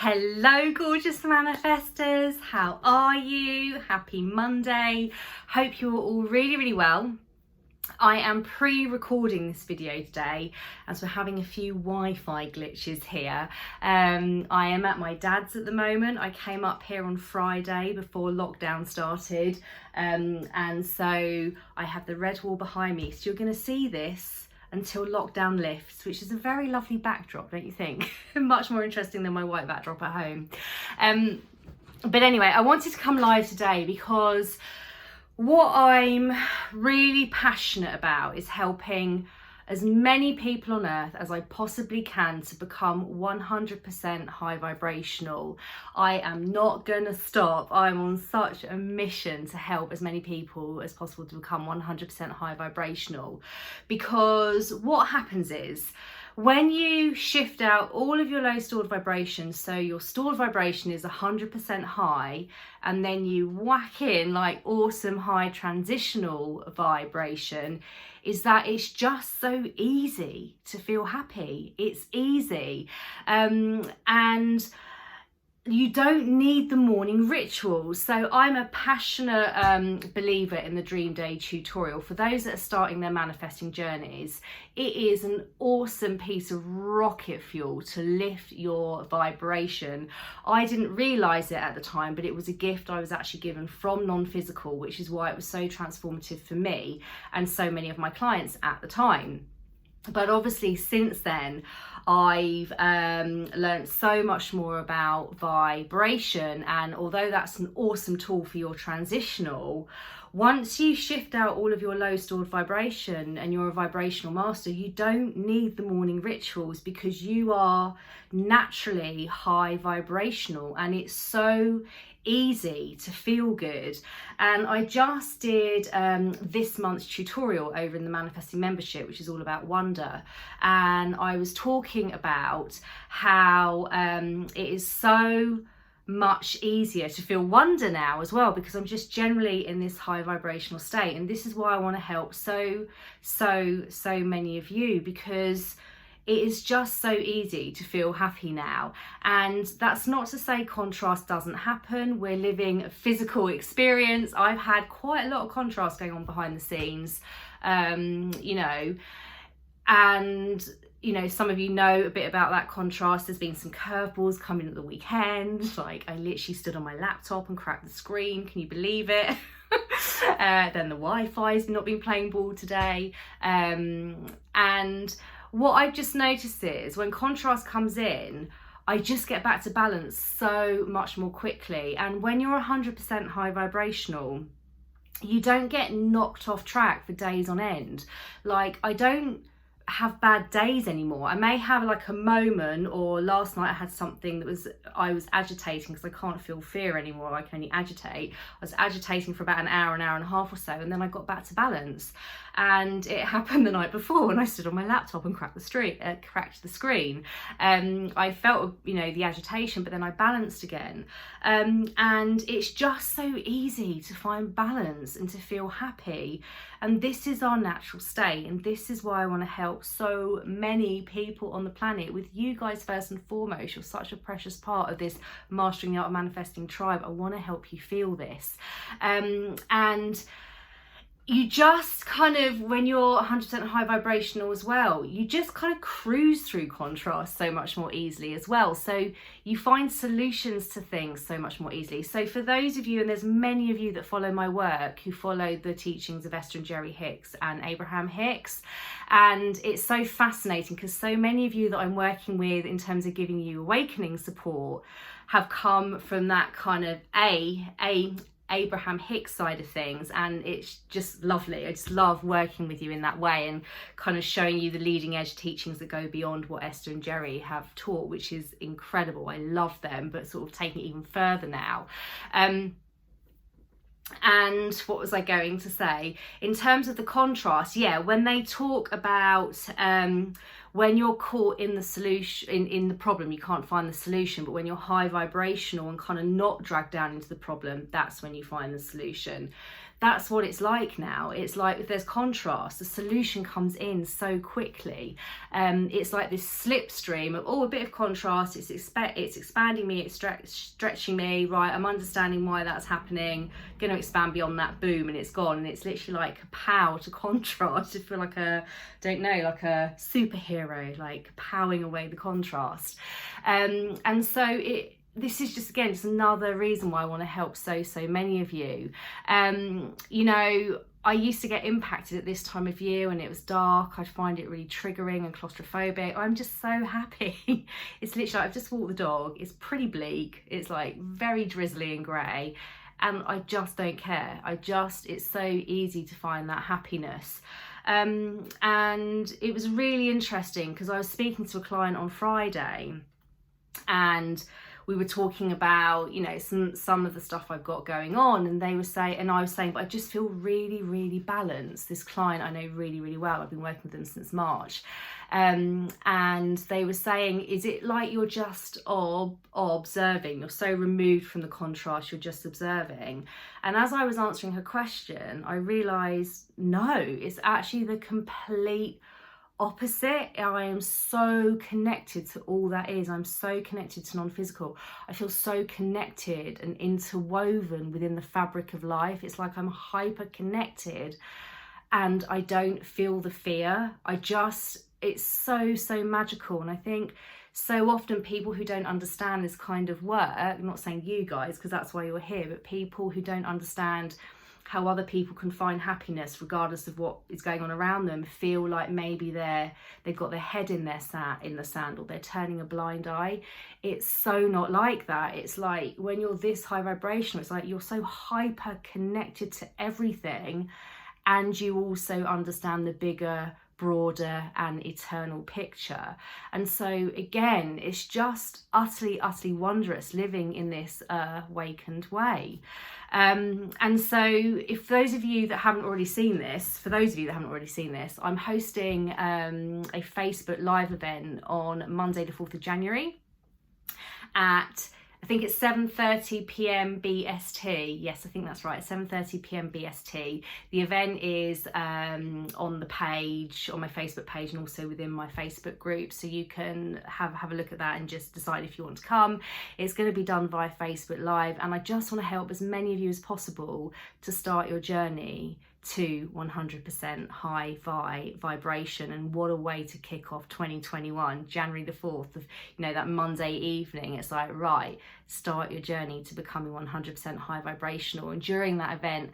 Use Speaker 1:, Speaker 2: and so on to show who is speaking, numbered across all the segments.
Speaker 1: Hello gorgeous manifestors, how are you? Happy Monday. Hope you're all really well. I am pre-recording this video today as we're having a few Wi-Fi glitches here. I am at my dad's at the moment. I came up here on Friday before lockdown started, and so I have the red wall behind me, so you're going to see this until lockdown lifts, which is a very lovely backdrop, don't you think? Much more interesting than my white backdrop at home. But anyway, I wanted to come live today because what I'm really passionate about is helping as many people on earth as I possibly can to become 100% high vibrational. I am not gonna stop. I'm on such a mission to help as many people as possible to become 100% high vibrational, because what happens is when you shift out all of your low stored vibrations, so your stored vibration is 100% high, and then you whack in like awesome high transitional vibration, is that it's just so easy to feel happy. It's easy. And you don't need the morning rituals. So I'm a passionate believer in the Dream Day tutorial. For those that are starting their manifesting journeys, it is an awesome piece of rocket fuel to lift your vibration. I didn't realize it at the time, but it was a gift I was actually given from non-physical, which is why it was so transformative for me and so many of my clients at the time. But obviously since then I've learned so much more about vibration, and although that's an awesome tool for your transitional, once you shift out all of your low stored vibration and you're a vibrational master, you don't need the morning rituals because you are naturally high vibrational, and it's so easy to feel good. And I just did this month's tutorial over in the Manifesting membership, which is all about wonder, and I was talking about how it is so much easier to feel wonder now as well, because I'm just generally in this high vibrational state. And this is why I want to help so many of you, because it is just so easy to feel happy now. And that's not to say contrast doesn't happen. We're living a physical experience. I've had quite a lot of contrast going on behind the scenes, you know, and you know, some of you know a bit about that contrast. There's been some curveballs coming at the weekend. Like I literally stood on my laptop and cracked the screen. Can you believe it? Then the Wi-Fi's not been playing ball today. And what I've just noticed is when contrast comes in, I just get back to balance so much more quickly. And when you're 100% high vibrational, you don't get knocked off track for days on end. Like I don't have bad days anymore. I may have like a moment, or last night I had something that I was agitating because I can't feel fear anymore. I can only agitate. I was agitating for about an hour and a half or so, and then I got back to balance. And it happened the night before when I stood on my laptop and cracked the screen. I felt, you know, the agitation, but then I balanced again. And it's just so easy to find balance and to feel happy. And this is our natural state, and this is why I want to help so many people on the planet. With you guys first and foremost, you're such a precious part of this Mastering the Art of Manifesting tribe. I want to help you feel this. And you just kind of, when you're 100% high vibrational as well, you just kind of cruise through contrast so much more easily as well. So you find solutions to things so much more easily. So for those of you, and there's many of you that follow my work, who follow the teachings of Esther and Jerry Hicks and Abraham Hicks, and it's so fascinating because so many of you that I'm working with in terms of giving you awakening support have come from that kind of Abraham Hicks side of things, and it's just lovely. I just love working with you in that way and kind of showing you the leading edge teachings that go beyond what Esther and Jerry have taught, which is incredible. I love them, but sort of taking it even further now. And what was I going to say in terms of the contrast? Yeah, when they talk about when you're caught in the solution, in the problem, you can't find the solution. But when you're high vibrational and kind of not dragged down into the problem, that's when you find the solution. That's what it's like now. It's like if there's contrast, the solution comes in so quickly. It's like this slipstream of, oh, a bit of contrast, it's expanding me, it's stretching me, right, I'm understanding why that's happening, going to expand beyond that, boom, and it's gone. And it's literally like a pow to contrast. I feel like like a superhero, like powering away the contrast. And so this is just, again, just another reason why I want to help so many of you. You know, I used to get impacted at this time of year when it was dark. I'd find it really triggering and claustrophobic. I'm just so happy. It's literally, I've just walked the dog. It's pretty bleak. It's like very drizzly and grey. And I just don't care. It's so easy to find that happiness. And it was really interesting because I was speaking to a client on Friday, and we were talking about, you know, some of the stuff I've got going on, and they were saying, and I was saying, but I just feel really balanced. This client I know really well. I've been working with them since March. And they were saying, is it like you're just observing? You're so removed from the contrast, you're just observing. And as I was answering her question, I realised, no, it's actually the complete opposite. I am so connected to all that is. I'm so connected to non-physical. I feel so connected and interwoven within the fabric of life. It's like I'm hyper connected and I don't feel the fear. It's so magical. And I think so often people who don't understand this kind of work, I'm not saying you guys because that's why you're here, but people who don't understand how other people can find happiness regardless of what is going on around them, feel like maybe they've got their head in the sand, or they're turning a blind eye. It's so not like that. It's like when you're this high vibrational, it's like you're so hyper connected to everything, and you also understand the bigger, broader and eternal picture. And so again, it's just utterly wondrous living in this awakened way. And so if those of you that haven't already seen this, I'm hosting a Facebook live event on Monday the 4th of January at, I think it's 7:30 p.m. BST. Yes, I think that's right, 7:30 p.m. BST. The event is on the page, on my Facebook page, and also within my Facebook group, so you can have a look at that and just decide if you want to come. It's going to be done via Facebook Live, and I just want to help as many of you as possible to start your journey to 100% high vibration. And what a way to kick off 2021, January the 4th, of, you know, that Monday evening. It's like, right, start your journey to becoming 100% high vibrational. And during that event,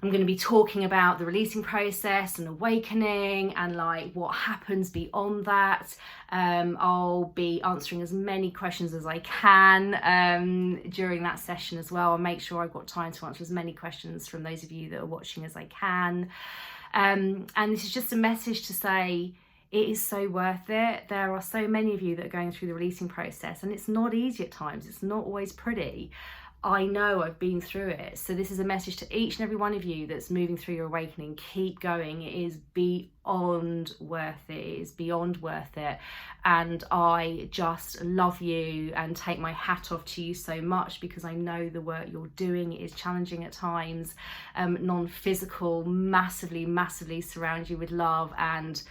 Speaker 1: I'm going to be talking about the releasing process and awakening and like what happens beyond that. I'll be answering as many questions as I can during that session as well. I'll make sure I've got time to answer as many questions from those of you that are watching as I can. And this is just a message to say, it is so worth it. There are so many of you that are going through the releasing process, and it's not easy at times. It's not always pretty. I know, I've been through it. So this is a message to each and every one of you that's moving through your awakening. Keep going. It is beyond worth it. It is beyond worth it. And I just love you and take my hat off to you so much, because I know the work you're doing is challenging at times. Non-physical massively surround you with love, and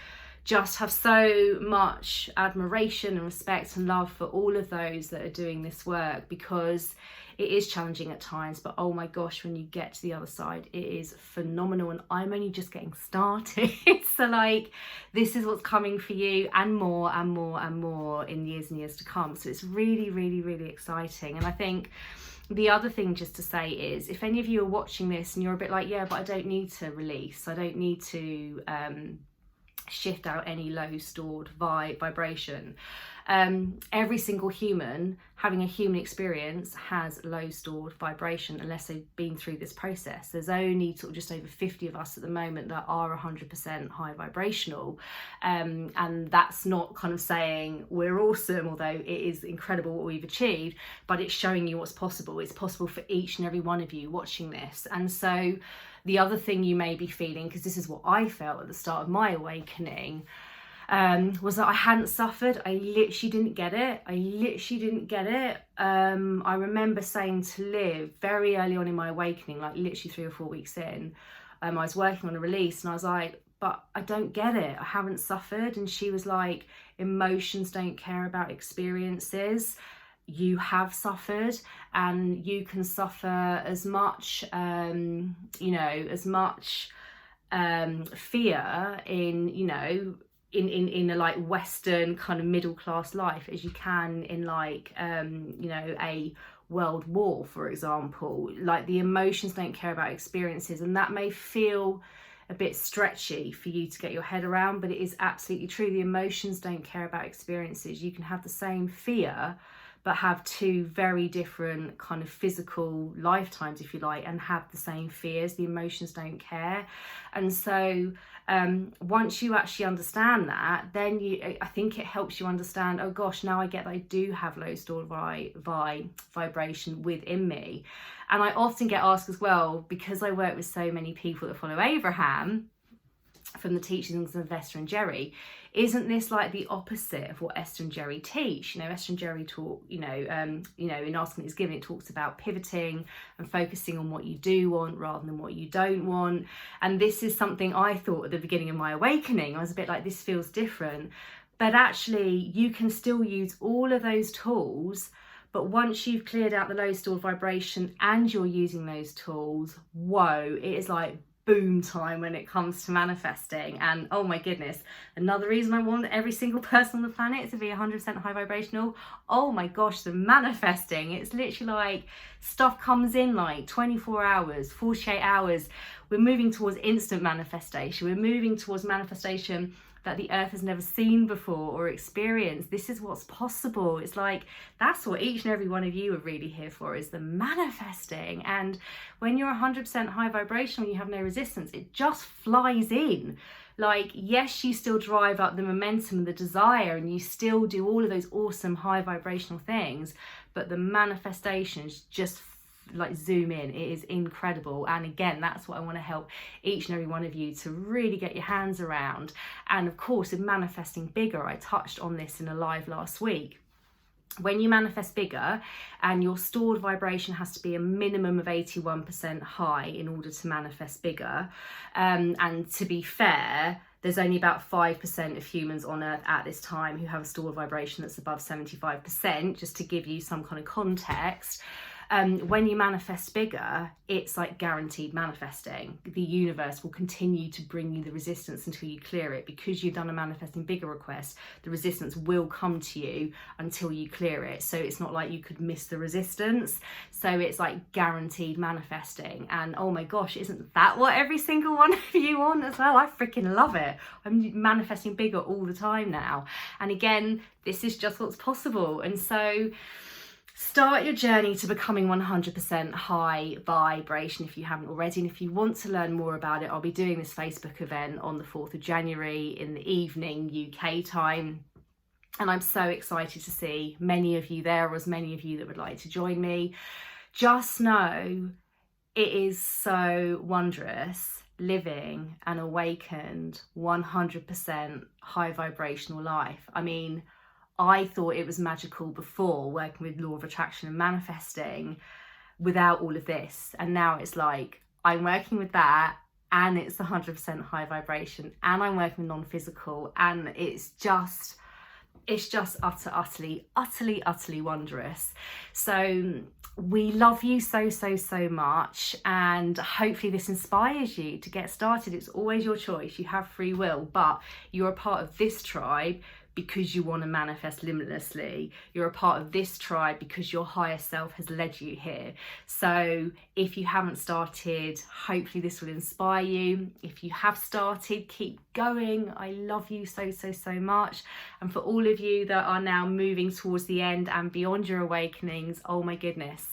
Speaker 1: just have so much admiration and respect and love for all of those that are doing this work, because it is challenging at times, but oh my gosh, when you get to the other side, it is phenomenal. And I'm only just getting started. So like, this is what's coming for you, and more in years and years to come. So it's really exciting. And I think the other thing just to say is, if any of you are watching this and you're a bit like, yeah, but I don't need to release, I don't need to shift out any low stored vibration. Every single human having a human experience has low stored vibration, unless they've been through this process. There's only sort of just over 50 of us at the moment that are 100% high vibrational, and that's not kind of saying we're awesome, although it is incredible what we've achieved, but it's showing you what's possible. It's possible for each and every one of you watching this. And so the other thing you may be feeling, because this is what I felt at the start of my awakening, was that I hadn't suffered. I literally didn't get it. I remember saying to Liv very early on in my awakening, like literally 3 or 4 weeks in, I was working on a release and I was like, but I don't get it. I haven't suffered. And she was like, emotions don't care about experiences. You have suffered, and you can suffer as much, as much fear in a like Western kind of middle class life as you can in like a world war, for example. Like, the emotions don't care about experiences, and that may feel a bit stretchy for you to get your head around, but it is absolutely true. The emotions don't care about experiences. You can have the same fear but have 2 very different kind of physical lifetimes, if you like, and have the same fears. The emotions don't care. And so once you actually understand that, then I think it helps you understand, oh gosh, now I get that I do have low stored vibration within me. And I often get asked as well, because I work with so many people that follow Abraham from the teachings of Esther and Jerry, isn't this like the opposite of what Esther and Jerry teach? Esther and Jerry talk, in Asking Is Given, it talks about pivoting and focusing on what you do want rather than what you don't want. And this is something I thought at the beginning of my awakening. I was a bit like, this feels different. But actually, you can still use all of those tools. But once you've cleared out the low stored vibration and you're using those tools, whoa, it is like boom time when it comes to manifesting. And oh my goodness, another reason I want every single person on the planet to be 100% high vibrational. Oh my gosh, the manifesting, it's literally like stuff comes in like 24 hours, 48 hours. We're moving towards instant manifestation. We're moving towards manifestation that the earth has never seen before or experienced. This is what's possible. It's like, that's what each and every one of you are really here for, is the manifesting. And when you're 100% high vibrational, you have no resistance, it just flies in. Like, yes, you still drive up the momentum and the desire, and you still do all of those awesome high vibrational things, but the manifestations just like zoom in. It is incredible. And again, that's what I want to help each and every one of you to really get your hands around. And of course, in manifesting bigger, I touched on this in a live last week. When you manifest bigger, and your stored vibration has to be a minimum of 81% high in order to manifest bigger, and to be fair, there's only about 5% of humans on Earth at this time who have a stored vibration that's above 75%, just to give you some kind of context. When you manifest bigger, it's like guaranteed manifesting. The universe will continue to bring you the resistance until you clear it. Because you've done a manifesting bigger request, the resistance will come to you until you clear it. So it's not like you could miss the resistance. So it's like guaranteed manifesting. And oh my gosh, isn't that what every single one of you want as well? I freaking love it. I'm manifesting bigger all the time now. And again, this is just what's possible. And so start your journey to becoming 100% high vibration if you haven't already. And if you want to learn more about it, I'll be doing this Facebook event on the 4th of January in the evening UK time. And I'm so excited to see many of you there, or as many of you that would like to join me. Just know it is so wondrous living an awakened 100% high vibrational life. I mean, I thought it was magical before, working with law of attraction and manifesting, without all of this. And now it's like, I'm working with that, and it's 100% high vibration, and I'm working with non-physical, and it's just utterly wondrous. So we love you so much, and hopefully this inspires you to get started. It's always your choice. You have free will, but you're a part of this tribe because you want to manifest limitlessly. You're a part of this tribe because your higher self has led you here. So if you haven't started, hopefully this will inspire you. If you have started, keep going. I love you so much. And for all of you that are now moving towards the end and beyond your awakenings, oh my goodness,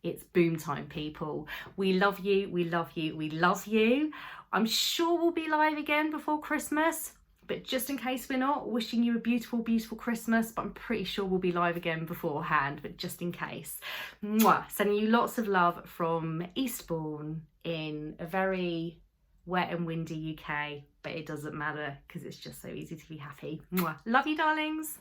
Speaker 1: it's boom time, people. We love you, we love you, we love you. I'm sure we'll be live again before Christmas. But just in case we're not, wishing you a beautiful Christmas. But I'm pretty sure we'll be live again beforehand, but just in case. Mwah. Sending you lots of love from Eastbourne in a very wet and windy UK. but it doesn't matter because it's just so easy to be happy. Mwah. Love you, darlings.